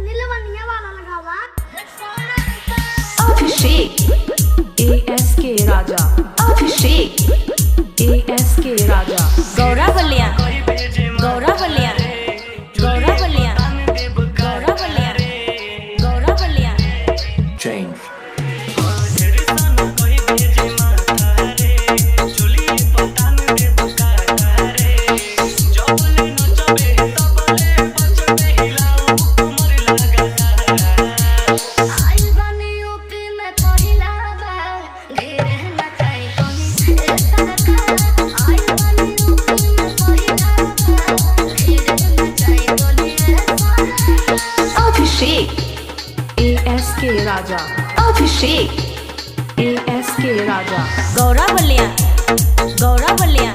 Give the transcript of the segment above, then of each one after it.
नीलवनिया वाला लगावा। अभिषेक ASK राजा, Abhishek ASK राजा। गौरा बलिया, गौरा बलिया, गौरा बलिया, गौरा बलिया, गौरा बलिया। Change. Abhishek ASK राजा, Abhishek ASK राजा। गौरा बलिया, गौरा बलिया,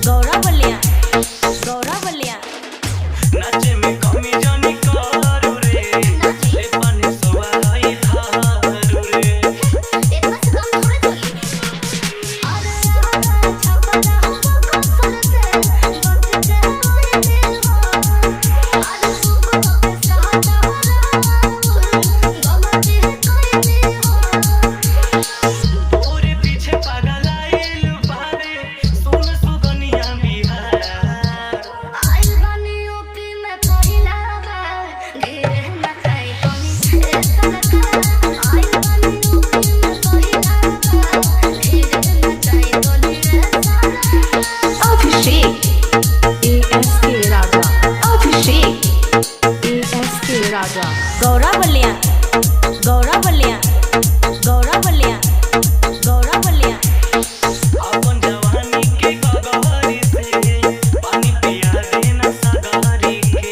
गौरा बलिया, गौरा बलिया। नाचे में कमी जानी करू रे, ले पानी सवाई थारू रे। इतना से कम थोड़े चली। अरे यार छपरा हम फसलते बंद जाए दिल हो। आज सुबह के साथ गमती है कोई नहीं हो। तोरे पीछे पागल आइल बारे, सुन सुगनिया बिहार। आई बानी यूपी में पहिला बार, गिरे ना खाई कोनी ए सरकार। आई बानी यूपी में पहिला बार, गिरे ना खाई कोनी ए सरकार। अभिषेक ASK राजा, अभिषेक ASK राजा। गौरा बलिया, गौरा बलिया, गौरा बलिया, गौरा बलिया। अपन जवानी के गगरी से, पानी पिया देना सगारी के।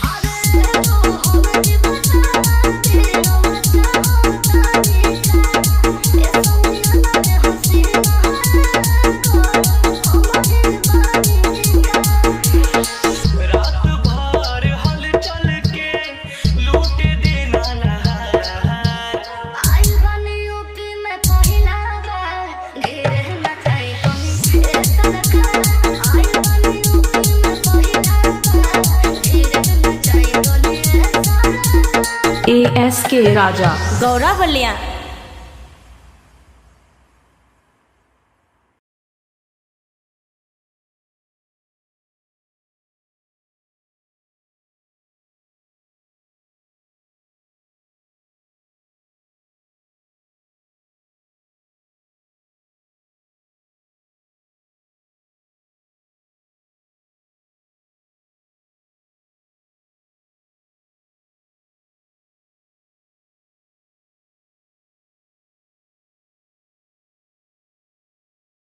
अरे तो हम की बसाती मचा होता निशा। ए सोनिया ने हंसी को हमारे बानी का। रात भर हलचल के लूट देना लहार। आई बानी यूपी में पहिला बार, गिरे ना खाई कोनी ए सरकार। आई बानी यूपी में पहिला बार, गिरे ना खाई कोनी ए सरकार। ASK राजा, गौरा बलिया,